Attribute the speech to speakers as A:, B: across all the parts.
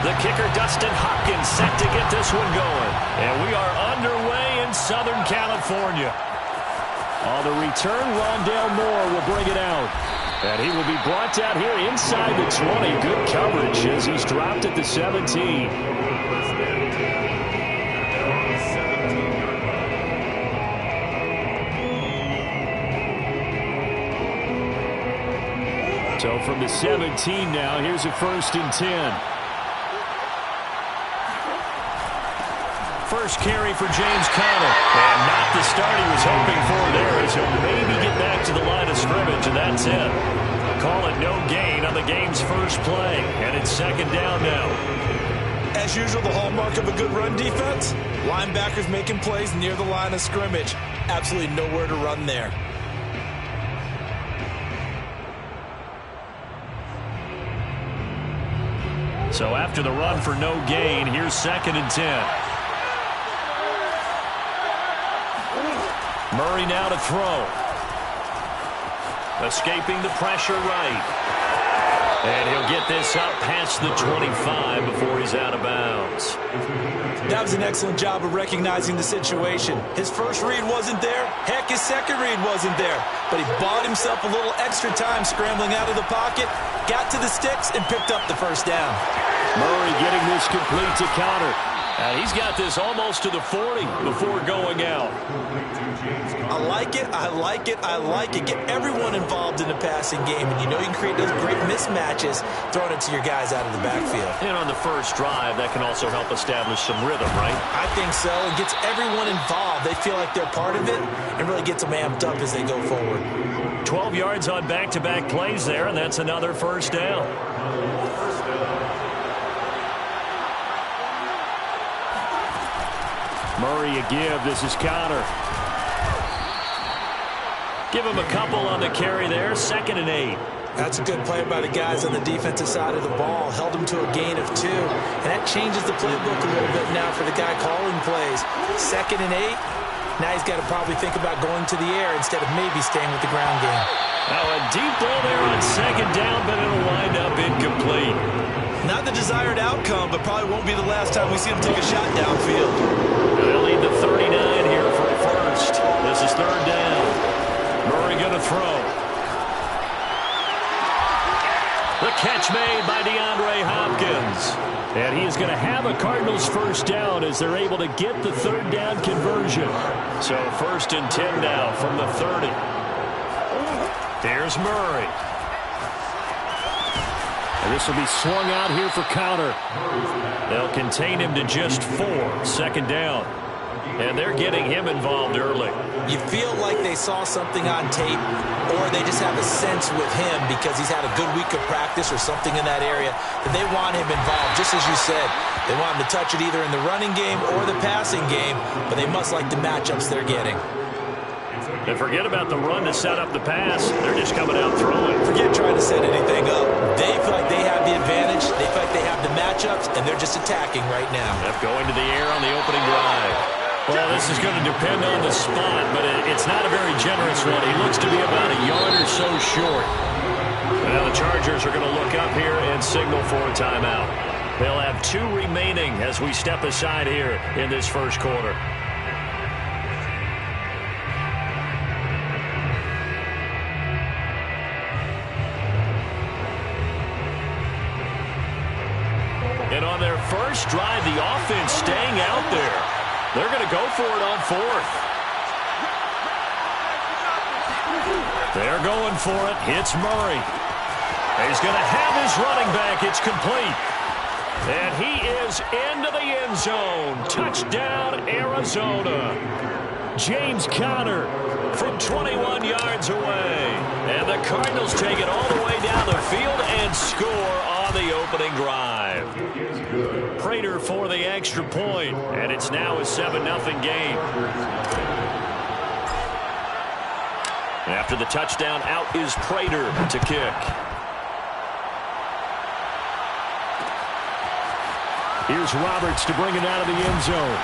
A: The kicker, Dustin Hopkins, set to get this one going. And we are underway in Southern California. On the return, Rondale Moore will bring it out. And he will be brought down here inside the 20. Good coverage as he's dropped at the 17. So from the 17 now, here's a 1st and 10. First carry for James Conner. And not the start he was hoping for there, as he'll maybe get back to the line of scrimmage, and that's it. Call it no gain on the game's first play. And it's 2nd down now.
B: As usual, the hallmark of a good run defense, linebackers making plays near the line of scrimmage. Absolutely nowhere to run there.
A: So after the run for no gain, here's 2nd and 10. Murray now to throw. Escaping the pressure right. And he'll get this up past the 25 before he's out of bounds.
B: That was an excellent job of recognizing the situation. His first read wasn't there. Heck, his second read wasn't there. But he bought himself a little extra time scrambling out of the pocket, got to the sticks, and picked up the 1st down.
A: Murray getting this complete to Conner. And he's got this almost to the 40 before going out.
B: I like it, I like it, I like it. Get everyone involved in the passing game, and you know you can create those great mismatches throwing it to your guys out of the backfield.
A: And on the first drive, that can also help establish some rhythm, right?
B: I think so. It gets everyone involved. They feel like they're part of it and really gets them amped up as they go forward.
A: 12 yards on back-to-back plays there, and that's another 1st down. Murray a give. This is Conner. Give him a couple on the carry there. 2nd and 8.
B: That's a good play by the guys on the defensive side of the ball. Held him to a gain of 2. And that changes the playbook a little bit now for the guy calling plays. 2nd and 8. Now he's got to probably think about going to the air instead of maybe staying with the ground game.
A: Now a deep ball there on 2nd down, but it'll wind up incomplete.
B: Not the desired outcome, but probably won't be the last time we see him take a shot downfield.
A: They'll lead the 39 here for a 1st. This is 3rd down. Murray going to throw. The catch made by DeAndre Hopkins. And he is going to have a Cardinals 1st down as they're able to get the 3rd down conversion. So 1st and 10 now from the 30. There's Murray. And this will be swung out here for Conner. They'll contain him to just 4. 2nd down. And they're getting him involved early.
B: You feel like they saw something on tape, or they just have a sense with him because he's had a good week of practice or something in that area that they want him involved. Just as you said, they want him to touch it either in the running game or the passing game, but they must like the matchups they're getting.
A: And forget about the run to set up the pass. They're just coming out throwing.
B: Forget trying to set anything up. They feel like they have the advantage. They feel like they have the matchups, and they're just attacking right now.
A: Yep, going to the air on the opening drive. Well, this is going to depend on the spot, but it's not a very generous one. He looks to be about a yard or so short. And now the Chargers are going to look up here and signal for a timeout. They'll have 2 remaining as we step aside here in this 1st quarter. And on their first drive, the offense staying out there. They're going to go for it on 4th. They're going for it. Hits Murray. He's going to have his running back. It's complete. And he is into the end zone. Touchdown, Arizona. James Conner from 21 yards away. And the Cardinals take it all the way down the field and score on the opening drive. Prater for the extra point, and it's now a 7-0 game. After the touchdown, out is Prater to kick. Here's Roberts to bring it out of the end zone.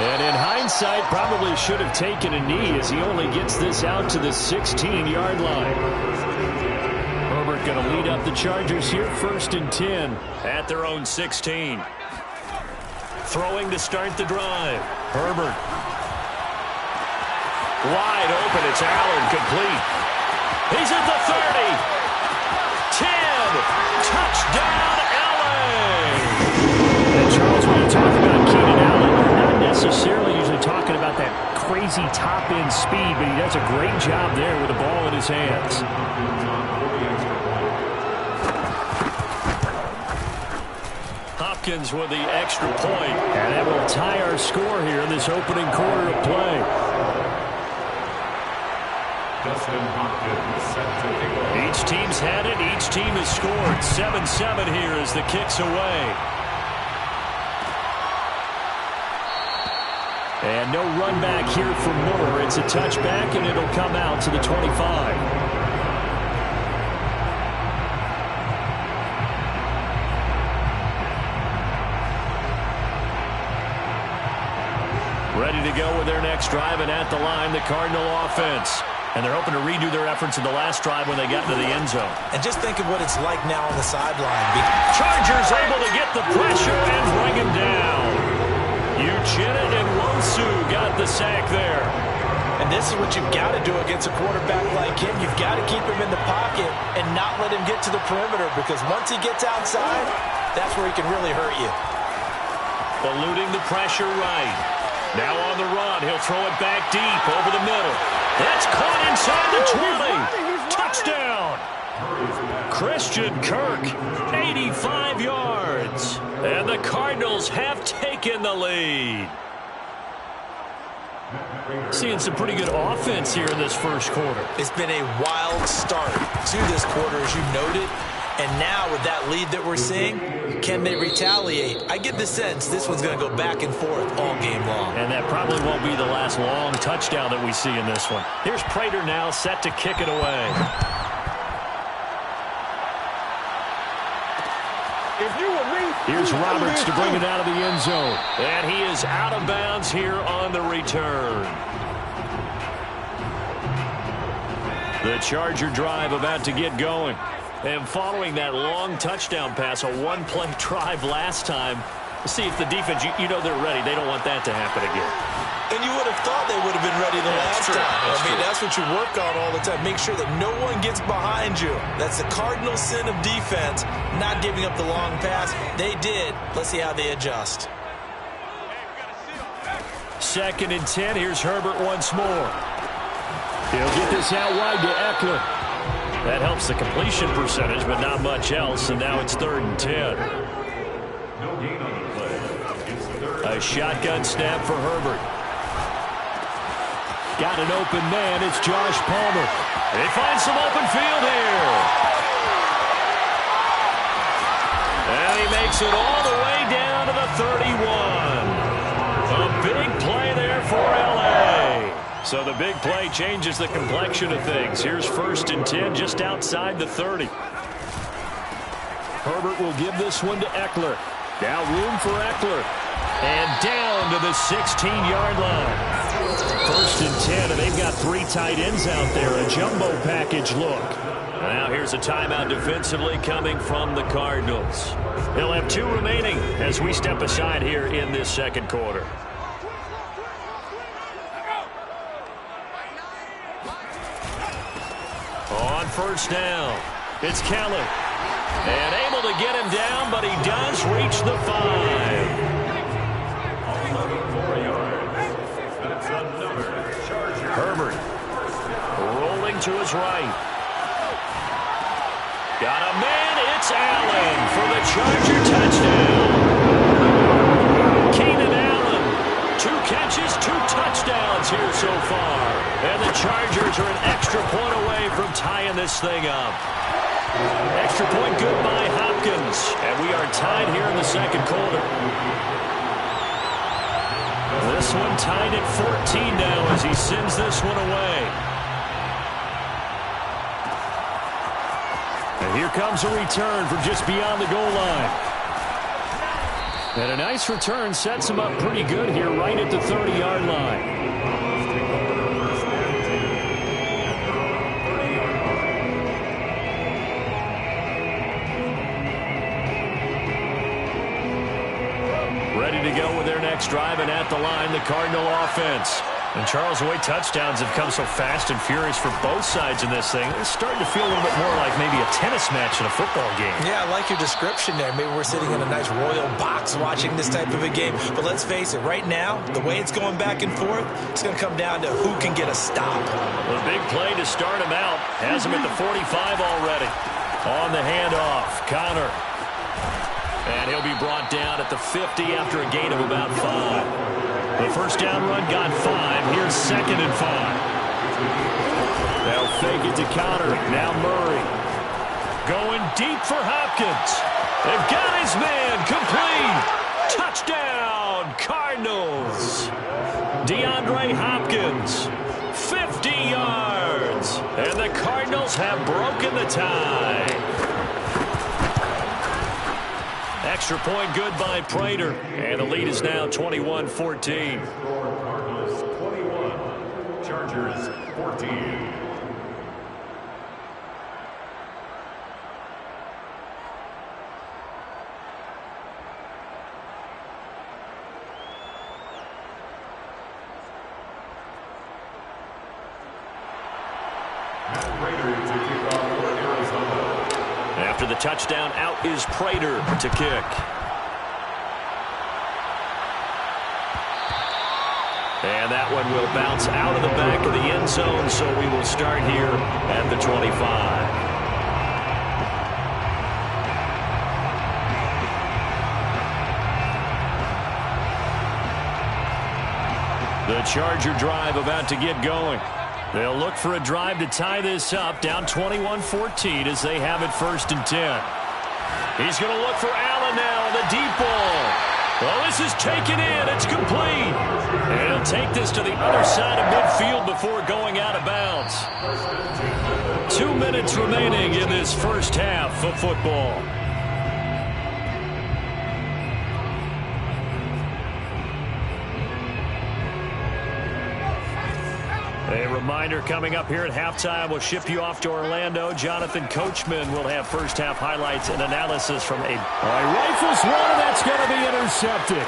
A: And in hindsight, probably should have taken a knee as he only gets this out to the 16-yard line. Herbert going to lead up the Chargers here, 1st and 10 at their own 16. Throwing to start the drive. Herbert. Wide open. It's Allen, complete. He's at the 30. 10. Touchdown, LA. And Charles, when you talk about Keenan Allen, you're not necessarily usually talking about that crazy top-end speed, but he does a great job there with the ball in his hands. Hopkins with the extra point. And that will tie our score here in this opening quarter of play. Each team's had it. Each team has scored. 7-7 here as the kick's away. And no run back here for Moore. It's a touchback, and it'll come out to the 25. Ready to go with their next drive, and at the line, the Cardinal offense. And they're hoping to redo their efforts in the last drive when they got into the end zone.
B: And just think of what it's like now on the sideline.
A: Chargers able to get the pressure and bring him down. Uchenna and Nwosu got the sack there.
B: And this is what you've got to do against a quarterback like him. You've got to keep him in the pocket and not let him get to the perimeter, because once he gets outside, that's where he can really hurt you.
A: Eluding the pressure right. Now on the run, he'll throw it back deep over the middle. That's caught inside the 20. Touchdown. Christian Kirk, 85 yards. And the Cardinals have taken the lead. Seeing some pretty good offense here in this first quarter.
B: It's been a wild start to this quarter, as you noted. And now with that lead that we're seeing, can they retaliate? I get the sense this one's going to go back and forth all game long.
A: And that probably won't be the last long touchdown that we see in this one. Here's Prater now set to kick it away. Here's Roberts to bring it out of the end zone. And he is out of bounds here on the return. The Charger drive about to get going. And following that long touchdown pass, a one-play drive last time, see if the defense, you know they're ready. They don't want that to happen again.
B: And you would have thought they would have been ready the last time. That's what you work on all the time. Make sure that no one gets behind you. That's the cardinal sin of defense, not giving up the long pass. They did. Let's see how they adjust.
A: 2nd and 10. Here's Herbert once more. He'll get this out wide to Eckler. That helps the completion percentage, but not much else, and now it's 3rd and 10. A shotgun snap for Herbert. Got an open man. It's Josh Palmer. They find some open field here. And he makes it all the way down to the 31. A big play there for L.A. So the big play changes the complexion of things. Here's 1st and 10 just outside the 30. Herbert will give this one to Eckler. Now room for Eckler. And down to the 16-yard line. 1st and 10, and they've got 3 tight ends out there. A jumbo package look. Now here's a timeout defensively coming from the Cardinals. They'll have 2 remaining as we step aside here in this second quarter. On 1st down, it's Kelly. And able to get him down, but he does reach the 5. Herbert rolling to his right. Got a man, it's Allen for the Charger touchdown. Keenan Allen, 2 catches, 2 touchdowns here so far. And the Chargers are an extra point away from tying this thing up. Extra point good by Hopkins. And we are tied here in the second quarter. This one tied at 14 now as he sends this one away. And here comes a return from just beyond the goal line. And a nice return sets him up pretty good here right at the 30-yard line. Ready to go with their next drive, and at the line, the Cardinal offense. And Charles, the way touchdowns have come so fast and furious for both sides in this thing, it's starting to feel a little bit more like maybe a tennis match in a football game.
B: Yeah, I like your description there. Maybe we're sitting in a nice royal box watching this type of a game. But let's face it, right now, the way it's going back and forth, it's going to come down to who can get a stop.
A: The big play to start him out has him at the 45 already. On the handoff, Connor. And he'll be brought down at the 50 after a gain of about 5. The first down run got 5. Here's 2nd and 5. They'll fake it to Connor. Now Murray. Going deep for Hopkins. They've got his man. Complete. Touchdown, Cardinals. DeAndre Hopkins. 50 yards. And the Cardinals have broken the tie. Extra point good by Prater. And the lead is now 21-14.
C: Cardinals 21, Chargers 14.
A: After the touchdown, out is Prater to kick. And that one will bounce out of the back of the end zone, so we will start here at the 25. The Charger drive about to get going. They'll look for a drive to tie this up, down 21-14 as they have it 1st and 10. He's going to look for Allen now on the deep ball. Well, this is taken in. It's complete. And he'll take this to the other side of midfield before going out of bounds. 2 minutes remaining in this first half of football. A reminder coming up here at halftime, we'll ship you off to Orlando. Jonathan Coachman will have first-half highlights and analysis from a... All right, rifles one, that's going to be intercepted.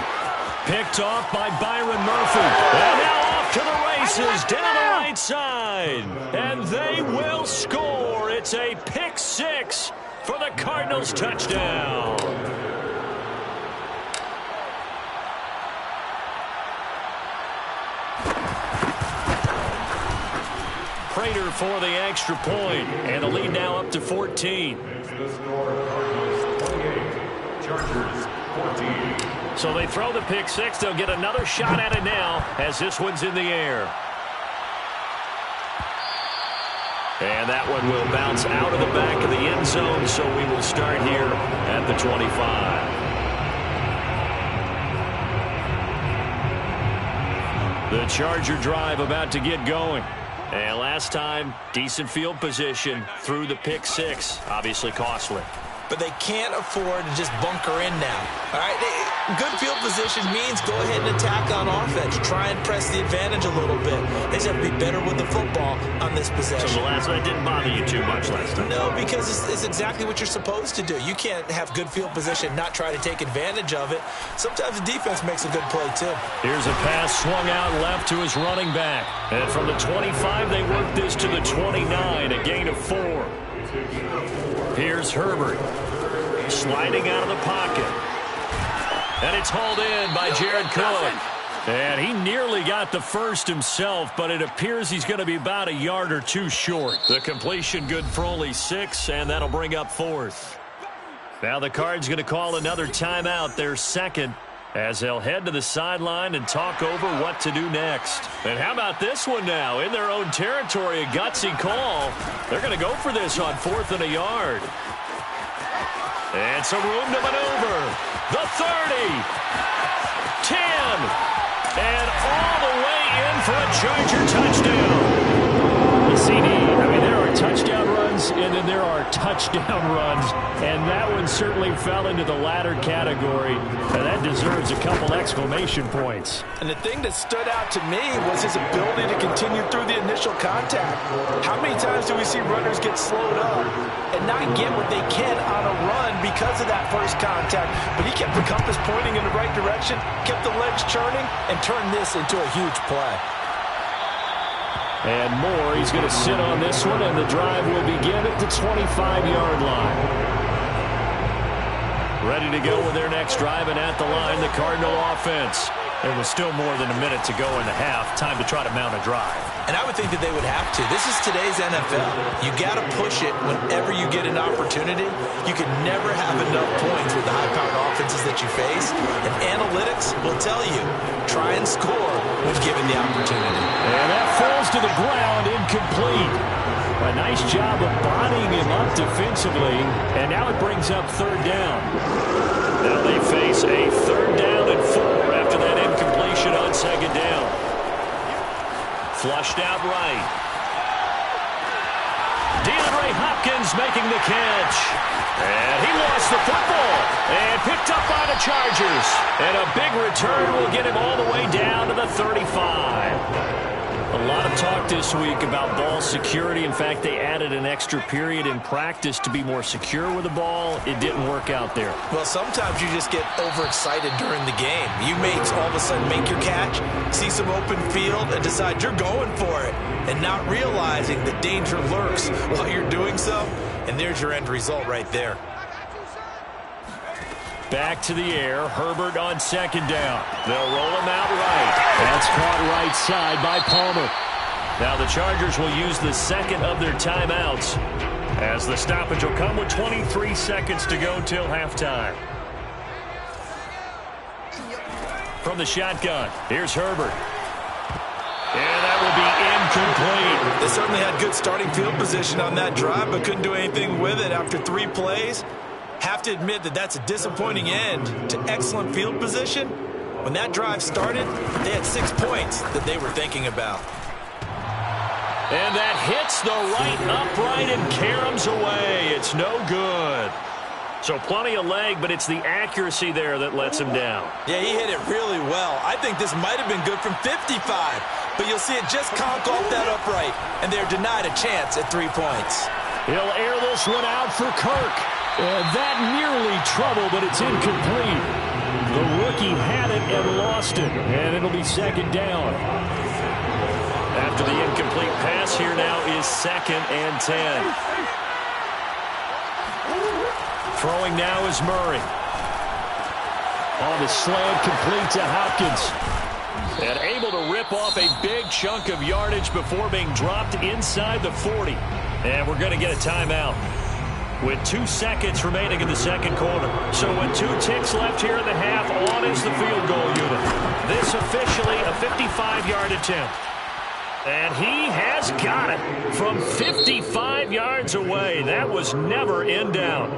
A: Picked off by Byron Murphy. And now off to the races down the right side. And they will score. It's a pick 6 for the Cardinals touchdown. Prater for the extra point, and the lead now up to 14.
C: The score, Cardinals 28, Chargers 14.
A: So they throw the pick 6. They'll get another shot at it now as this one's in the air. And that one will bounce out of the back of the end zone, so we will start here at the 25. The Charger drive about to get going. And last time, decent field position through the pick 6. Obviously costly.
B: But they can't afford to just bunker in now. All right, good field position means go ahead and attack on offense. Try and press the advantage a little bit. They just have to be better with the football on this possession.
A: So the last one didn't bother you too much last time?
B: No, because it's exactly what you're supposed to do. You can't have good field position, not try to take advantage of it. Sometimes the defense makes a good play, too.
A: Here's a pass swung out left to his running back. And from the 25, they work this to the 29, a gain of 4. Here's Herbert. Sliding out of the pocket. And it's hauled in by Jared Cook. And he nearly got the first himself, but it appears he's going to be about a yard or two short. The completion good for only 6, and that'll bring up 4th. Now the Cards going to call another timeout, their 2nd, as they'll head to the sideline and talk over what to do next. And how about this one now? In their own territory, a gutsy call. They're going to go for this on 4th and a yard. And some room to maneuver. The 30. 10. And all the way in for a Charger touchdown. The CD, I mean, there are touchdown runs, and then there are touchdown runs, and that one certainly fell into the latter category, and that deserves a couple exclamation points.
B: And the thing that stood out to me was his ability to continue through the initial contact. How many times do we see runners get slowed up and not get what they can on a run because of that first contact? But he kept the compass pointing in the right direction, kept the legs churning, and turned this into a huge play.
A: And Moore, he's going to sit on this one, and the drive will begin at the 25-yard line. Ready to go with their next drive, and at the line, the Cardinal offense. There was still more than a minute to go in the half. Time to try to mount a drive.
B: And I would think that they would have to. This is today's NFL. You got to push it whenever you get an opportunity. You can never have enough points with the high-powered offenses that you face. And analytics will tell you, try and score when given the opportunity.
A: And that falls to the ground, incomplete. A nice job of bodying him up defensively. And now it brings up third down. Now they face a third down and 4 after that incompletion on second down. Flushed out right. DeAndre Hopkins making the catch. And he lost the football and picked up by the Chargers. And a big return will get him all the way down to the 35. A lot of talk this week about ball security. In fact, they added an extra period in practice to be more secure with the ball. It didn't work out there.
B: Well, sometimes you just get overexcited during the game. You may all of a sudden make your catch, see some open field, and decide you're going for it, and not realizing the danger lurks while you're doing so. And there's your end result right there.
A: Back to the air. Herbert on second down. They'll roll him out right. That's caught right side by Palmer. Now the Chargers will use the second of their timeouts, as the stoppage will come with 23 seconds to go till halftime. From the shotgun, here's Herbert. And that will be incomplete.
B: They certainly had good starting field position on that drive, but couldn't do anything with it after 3 plays. Have to admit that that's a disappointing end to excellent field position. When that drive started, they had 6 points that they were thinking about.
A: And that hits the right upright and caroms away. It's no good. So plenty of leg, but it's the accuracy there that lets him down.
B: Yeah, he hit it really well. I think this might have been good from 55, but you'll see it just conk off that upright, and they're denied a chance at 3 points.
A: He'll air this one out for Kirk. And that nearly trouble, but it's incomplete. The rookie had it and lost it, and it'll be second down. After the incomplete pass, here now is 2nd and 10. Throwing now is Murray. On the slant, complete to Hopkins. And able to rip off a big chunk of yardage before being dropped inside the 40. And we're going to get a timeout with 2 seconds remaining in the second quarter. So with 2 ticks left here in the half, on is the field goal unit. This officially a 55-yard attempt. And he has got it from 55 yards away. That was never in doubt.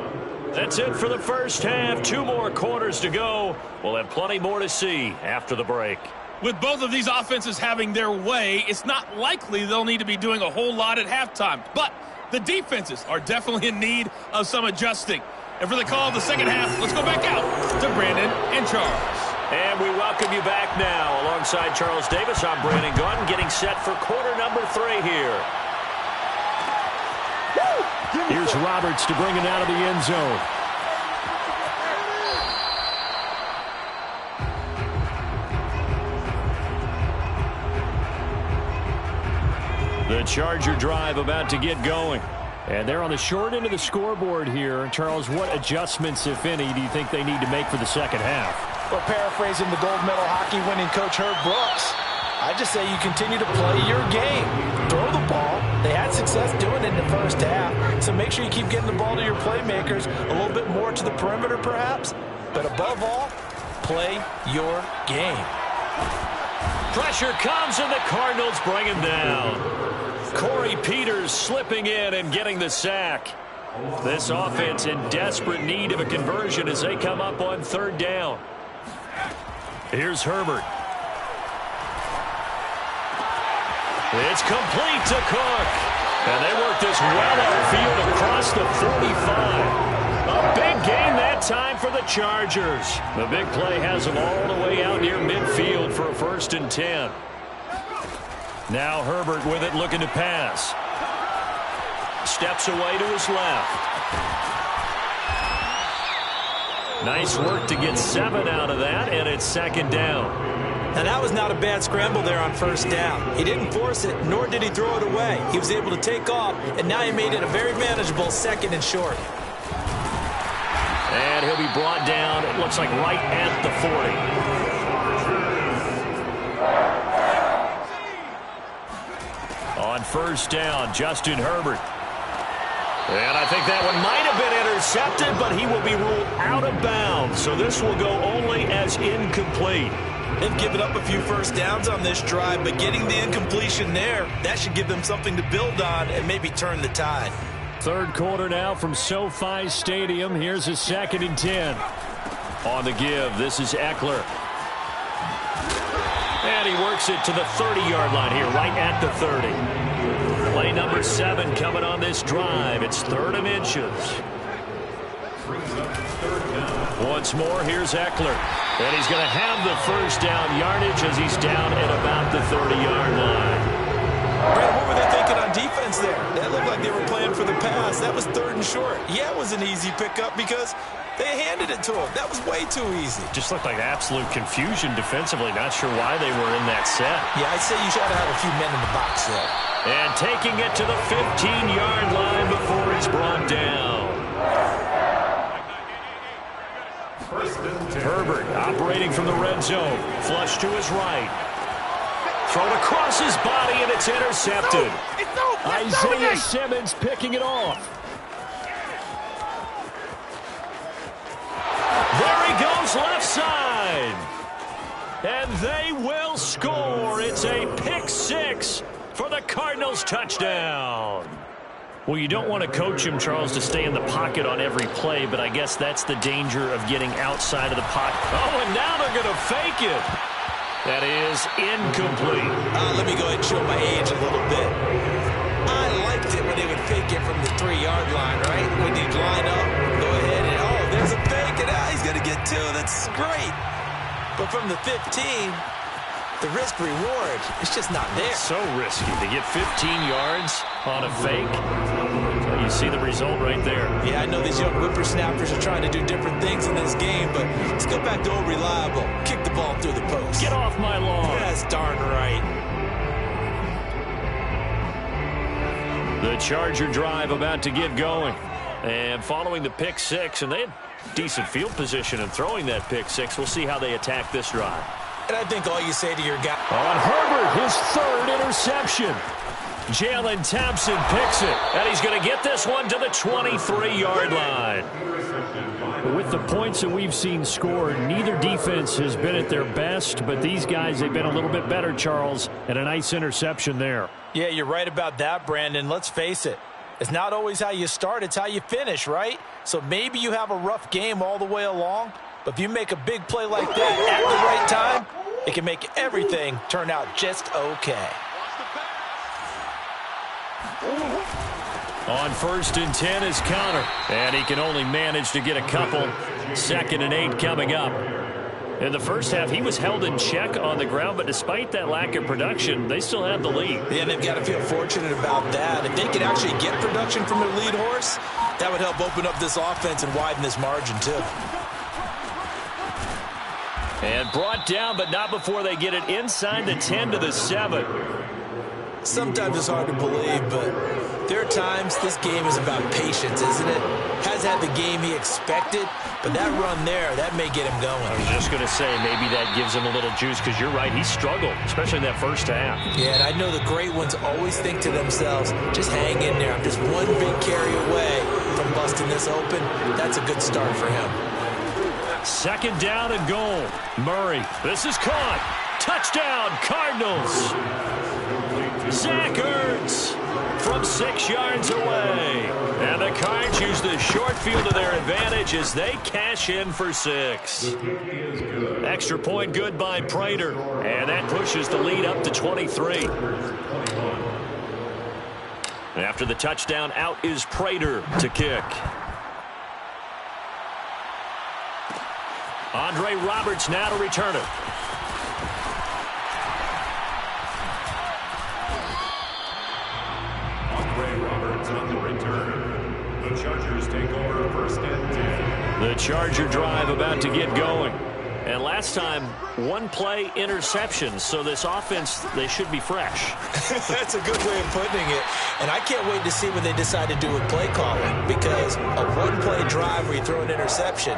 A: That's it for the first half. 2 more quarters to go. We'll have plenty more to see after the break.
D: With both of these offenses having their way, it's not likely they'll need to be doing a whole lot at halftime. But the defenses are definitely in need of some adjusting. And for the call of the second half, let's go back out to Brandon and Charles.
A: And we welcome you back now. Alongside Charles Davis, I'm Brandon Gaudin, getting set for quarter number 3 here. Here's Roberts to bring it out of the end zone. The Charger drive about to get going. And they're on the short end of the scoreboard here. Charles, what adjustments, if any, do you think they need to make for the second half?
B: Well, paraphrasing the gold medal hockey winning coach Herb Brooks, I just say you continue to play your game. Throw the ball. They had success doing it in the first half. So make sure you keep getting the ball to your playmakers a little bit more to the perimeter perhaps. But above all, play your game.
A: Pressure comes and the Cardinals bring him down. Corey Peters slipping in and getting the sack. This offense in desperate need of a conversion as they come up on third down. Here's Herbert. It's complete to Cook. And they work this well outfield across the 45. A big gain that time for the Chargers. The big play has them all the way out near midfield for a 1st and 10. Now Herbert with it, looking to pass. Steps away to his left. Nice work to get 7 out of that, and it's 2nd down.
B: Now, that was not a bad scramble there on 1st down. He didn't force it, nor did he throw it away. He was able to take off, and now he made it a very manageable 2nd and short.
A: And he'll be brought down, it looks like right at the 40. On 1st down, Justin Herbert. And I think that one might have been intercepted, but he will be ruled out of bounds. So this will go only as incomplete.
B: They've given up a few 1st downs on this drive, but getting the incompletion there, that should give them something to build on and maybe turn the tide.
A: 3rd quarter now from SoFi Stadium. Here's a 2nd and 10. On the give, this is Eckler. And he works it to the 30-yard line here, right at the 30. Play number 7 coming on this drive. It's 3rd and inches. Once more, here's Eckler. And he's going to have the 1st down yardage as he's down at about the 30-yard line.
B: Brad, what were they thinking on defense there? That looked like they were playing for the pass. That was 3rd and short. Yeah, it was an easy pickup because they handed it to him. That was way too easy.
A: Just looked like absolute confusion defensively. Not sure why they were in that set.
B: Yeah, I'd say you should have a few men in the box there.
A: And taking it to the 15-yard line before he's brought down. Herbert operating from the red zone. Flush to his right. Thrown across his body, and it's intercepted. Isaiah Simmons picking it off. There he goes, left side. And they will score. It's a pick 6 for the Cardinals touchdown. Well, you don't want to coach him, Charles, to stay in the pocket on every play, but I guess that's the danger of getting outside of the pocket. Oh, and now they're going to fake it. That is incomplete.
B: Let me go ahead and show my age a little bit. I liked it when they would fake it from the 3-yard line, right? When they'd line up, go ahead and, oh, there's a fake, and he's going to get 2. That's great. But from the 15, the risk-reward, it's just not there.
A: So risky to get 15 yards on a fake. You see the result right there.
B: Yeah, I know these young whippersnappers are trying to do different things in this game, but let's go back to old reliable. Kick the ball through the post.
A: Get off my lawn.
B: That's darn right.
A: The Charger drive about to get going. And following the pick 6, and they had decent field position in throwing that pick 6. We'll see how they attack this drive.
B: And I think all you say to your guy.
A: On Herbert, his 3rd interception. Jalen Thompson picks it, and he's going to get this one to the 23-yard line. With the points that we've seen scored, neither defense has been at their best, but these guys, they've been a little bit better, Charles, and a nice interception there.
B: Yeah, you're right about that, Brandon. Let's face it. It's not always how you start, it's how you finish, right? So maybe you have a rough game all the way along, but if you make a big play like that at the right time, it can make everything turn out just okay.
A: On 1st and 10 is Connor, and he can only manage to get a couple. 2nd and 8 coming up. In the first half, he was held in check on the ground, but despite that lack of production, they still have the lead.
B: Yeah, they've got to feel fortunate about that. If they could actually get production from their lead horse, that would help open up this offense and widen this margin, too.
A: And brought down, but not before they get it inside the 10 to the 7.
B: Sometimes it's hard to believe, but there are times this game is about patience, isn't it? Has had the game he expected, but that run there, that may get him going.
A: I was just going to say, maybe that gives him a little juice, because you're right, he struggled, especially in that first half.
B: Yeah, and I know the great ones always think to themselves, just hang in there. I'm just one big carry away from busting this open. That's a good start for him.
A: 2nd down and goal. Murray, this is caught. Touchdown, Cardinals. Zach Ertz from 6 yards away. And the Cards use the short field to their advantage as they cash in for 6. Extra point good by Prater. And that pushes the lead up to 23. After the touchdown, out is Prater to kick. Andre Roberts now to return it.
C: Andre Roberts on the return. The Chargers take over first and 10.
A: The Charger drive about to get going. And last time, one play interception. So this offense, they should be fresh.
B: That's a good way of putting it. And I can't wait to see what they decide to do with play calling, because a one-play drive where you throw an interception,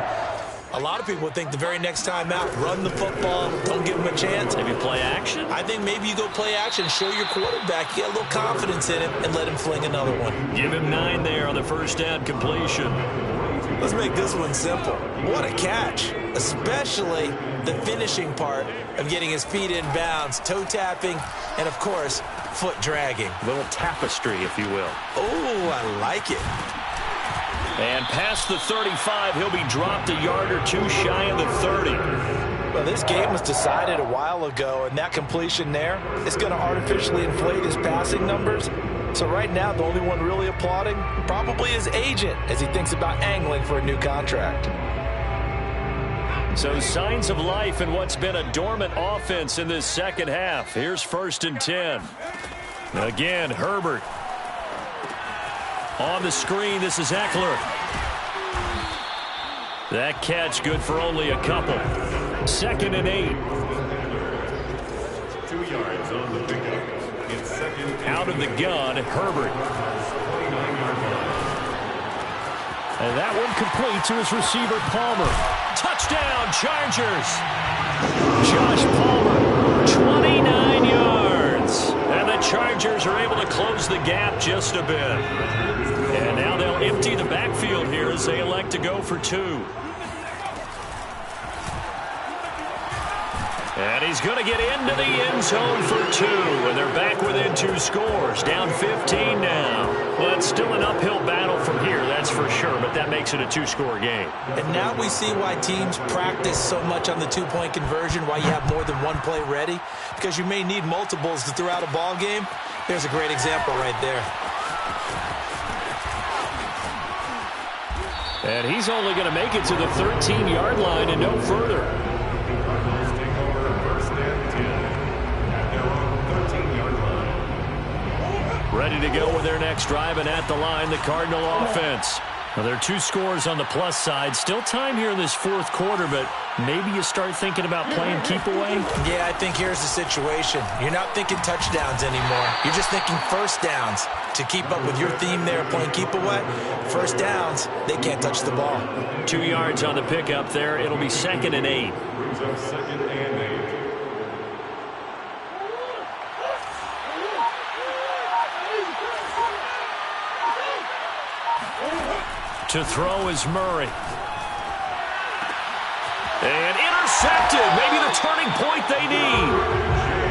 B: a lot of people think the very next time out, run the football, don't give him a chance.
A: Maybe play action?
B: I think maybe you go play action, show your quarterback, you get a little confidence in him, and let him fling another one.
A: Give him 9 there on the first down completion.
B: Let's make this one simple. What a catch, especially the finishing part of getting his feet in bounds, toe tapping, and of course, foot dragging.
A: A little tapestry, if you will.
B: Oh, I like it.
A: And past the 35, he'll be dropped a yard or two shy of the 30.
B: Well, this game was decided a while ago, and that completion there is going to artificially inflate his passing numbers. So right now, the only one really applauding probably his agent as he thinks about angling for a new contract.
A: So signs of life in what's been a dormant offense in this second half. Here's first and 10. Again, Herbert. On the screen, this is Eckler. That catch good for only a couple. Second and 8.
C: 2 yards on the pickup. It's second.
A: Out of the gun, Herbert.
C: 29-yard line.
A: And that one complete to his receiver, Palmer. Touchdown, Chargers. Josh Palmer, 29 yards. And the Chargers are able to close the gap just a bit. And now they'll empty the backfield here as they elect to go for 2. And he's going to get into the end zone for 2. And they're back within 2 scores. Down 15 now. Well, it's still an uphill battle from here, that's for sure. But that makes it a 2-score game.
B: And now we see why teams practice so much on the 2-point conversion, why you have more than one play ready. Because you may need multiples to throw out a ball game. There's a great example right there.
A: And he's only going to make it to the 13-yard line and no further.
C: Cardinals take over first and 10 at their own 13-yard line.
A: Ready to go with their next drive, and at the line, the Cardinal offense. Well, there are 2 scores on the plus side. Still time here in this fourth quarter, but maybe you start thinking about playing keep away?
B: Yeah, I think here's the situation. You're not thinking touchdowns anymore. You're just thinking first downs. To keep up with your theme there, playing keep away, first downs, they can't touch the ball.
A: 2 yards on the pickup there. It'll be second and 8.
C: Brings up second and 8.
A: To throw is Murray. And intercepted. Maybe the turning point they need.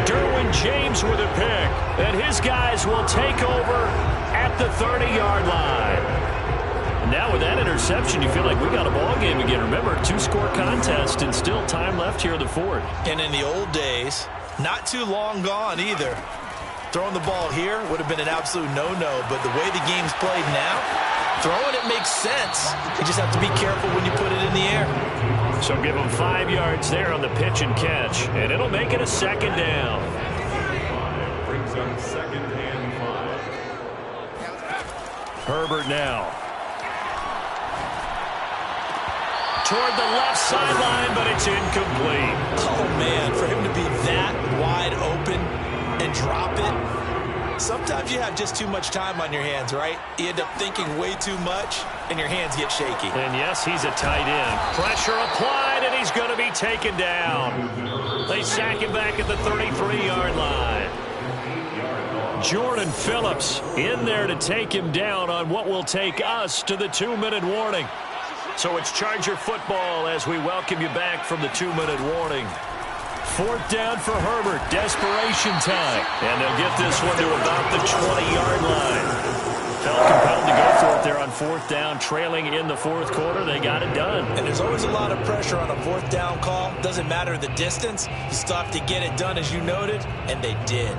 A: Derwin James with a pick. And his guys will take over at the 30-yard line. And now with that interception, you feel like we got a ball game again. Remember, 2-score contest and still time left here in the fourth.
B: And in the old days, not too long gone either. Throwing the ball here would have been an absolute no-no. But the way the game's played now, throwing it makes sense. You just have to be careful when you put it in the air.
A: So give them 5 yards there on the pitch and catch, and it'll make it a second down.
C: Brings up second and 5.
A: Herbert now. Toward the left sideline, but it's incomplete.
B: Oh, man, for him to be that wide open and drop it. Sometimes you have just too much time on your hands, right? You end up thinking way too much, and your hands get shaky.
A: And yes, he's a tight end. Pressure applied, and he's going to be taken down. They sack him back at the 33-yard line. Jordan Phillips in there to take him down on what will take us to the 2-minute warning. So it's Charger football as we welcome you back from the 2-minute warning. Fourth down for Herbert. Desperation time. And they'll get this one to about the 20-yard line. Felt compelled to go for it there on fourth down, trailing in the fourth quarter. They got it done.
B: And there's always a lot of pressure on a fourth down call. Doesn't matter the distance. You still have to get it done, as you noted, and they did.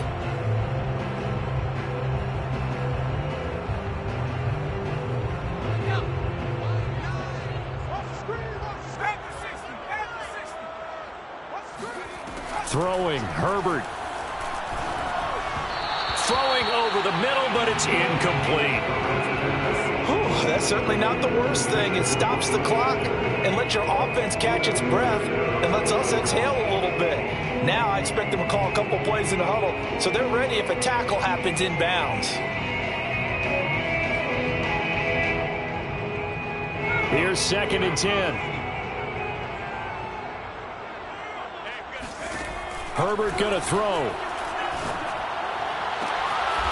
A: Throwing, Herbert. Throwing over the middle, but it's incomplete.
B: That's certainly not the worst thing. It stops the clock and lets your offense catch its breath and lets us exhale a little bit. Now I expect them to call a couple plays in the huddle so they're ready if a tackle happens inbounds.
A: Here's 2nd and 10. Herbert going to throw.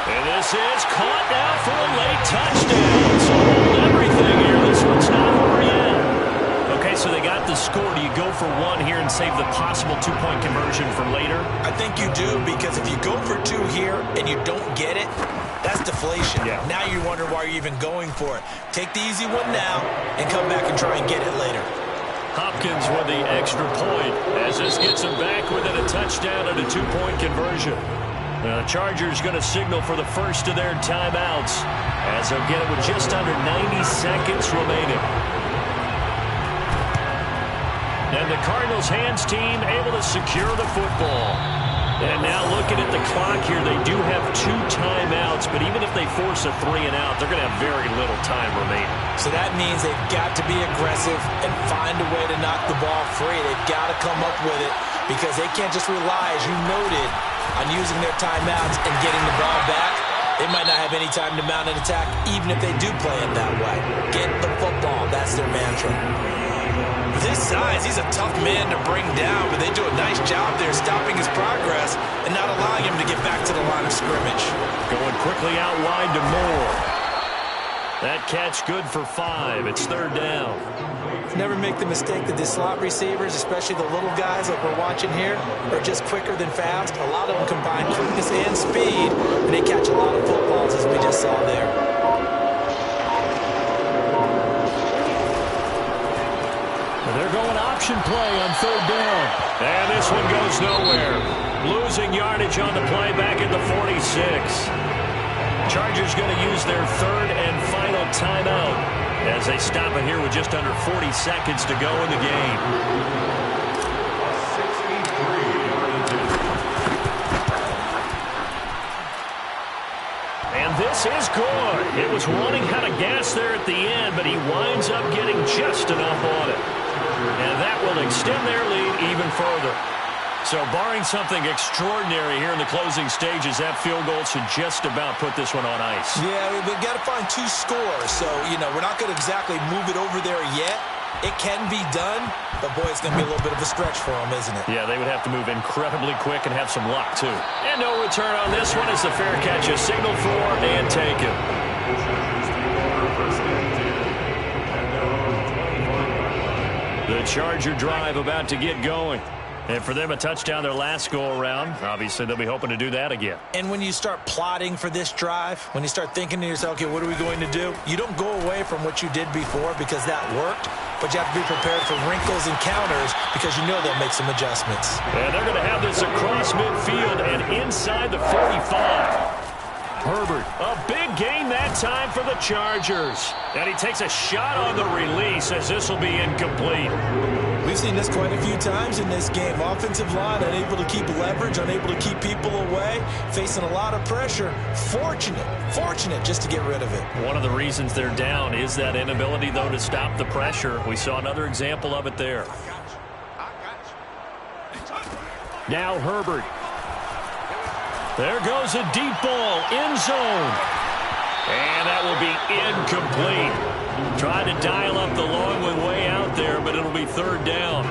A: And this is caught now for a late touchdown. So hold everything here. This one's not over yet. Okay, so they got the score. Do you go for one here and save the possible 2-point conversion for later?
B: I think you do, because if you go for 2 here and you don't get it, that's deflation.
A: Yeah.
B: Now you wonder why you're even going for it. Take the easy one now and come back and try and get it later.
A: Hopkins with the extra point as this gets him back within a touchdown and a 2-point conversion. The Chargers going to signal for the first of their timeouts as they'll get it with just under 90 seconds remaining. And the Cardinals hands team able to secure the football. And now looking at the clock here, they do have 2 timeouts, but even if they force a 3-and-out, they're going to have very little time remaining.
B: So that means they've got to be aggressive and find a way to knock the ball free. They've got to come up with it because they can't just rely, as you noted, on using their timeouts and getting the ball back. They might not have any time to mount an attack, even if they do play it that way. Get the football. That's their mantra. With his size, he's a tough man to bring down, but they do a nice job there stopping his progress and not allowing him to get back to the line of scrimmage.
A: Going quickly out wide to Moore. That catch good for 5. It's 3rd down.
B: Never make the mistake that the slot receivers, especially the little guys like we're watching here, are just quicker than fast. A lot of them combine quickness and speed, and they catch a lot of footballs, as we just saw there.
A: They're going option play on 3rd down. And this one goes nowhere. Losing yardage on the play back at the 46. Chargers going to use their 3rd and final timeout as they stop it here with just under 40 seconds to go in the game. And this is good. It was running out of gas there at the end, but he winds up getting just enough on it. And that will extend their lead even further. So barring something extraordinary here in the closing stages, that field goal should just about put this one on ice.
B: Yeah, we've got to find 2 scores. So, we're not going to exactly move it over there yet. It can be done, but, boy, it's going to be a little bit of a stretch for them, isn't it?
A: Yeah, they would have to move incredibly quick and have some luck, too. And no return on this one as the fair catch is signaled for and taken. The Charger drive about to get going. And for them, a touchdown their last go-around. Obviously, they'll be hoping to do that again.
B: And when you start plotting for this drive, when you start thinking to yourself, okay, what are we going to do? You don't go away from what you did before because that worked, but you have to be prepared for wrinkles and counters because you know they'll make some adjustments.
A: And they're going to have this across midfield and inside the 45. Herbert, a big gain that time for the Chargers. And he takes a shot on the release as this will be incomplete.
B: We've seen this quite a few times in this game. Offensive line unable to keep leverage, unable to keep people away, facing a lot of pressure. Fortunate just to get rid of it.
A: One of the reasons they're down is that inability, though, to stop the pressure. We saw another example of it there. Now Herbert. There goes a deep ball, end zone. And that will be incomplete. Trying to dial up the long way out there, but it'll be 3rd down.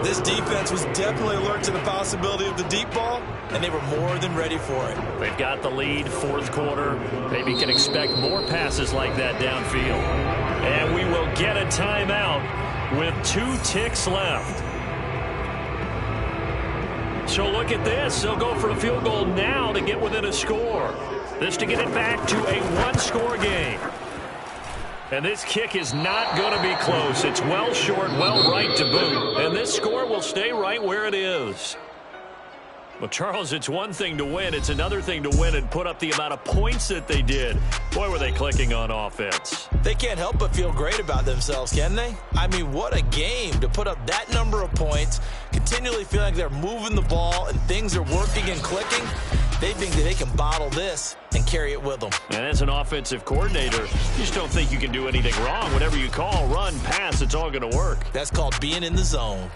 B: This defense was definitely alert to the possibility of the deep ball, and they were more than ready for it.
A: They've got the lead, 4th quarter. Maybe can expect more passes like that downfield. And we will get a timeout with 2 ticks left. So look at this. They'll go for a field goal now to get within a score. This to get it back to a 1-score game. And this kick is not going to be close. It's well short, well right to boot. And this score will stay right where it is. Well, Charles, it's one thing to win. It's another thing to win and put up the amount of points that they did. Boy, were they clicking on offense.
B: They can't help but feel great about themselves, can they? I mean, what a game to put up that number of points, continually feeling like they're moving the ball and things are working and clicking. They think that they can bottle this and carry it with them.
A: And as an offensive coordinator, you just don't think you can do anything wrong. Whatever you call, run, pass, it's all going to work.
B: That's called being in the zone.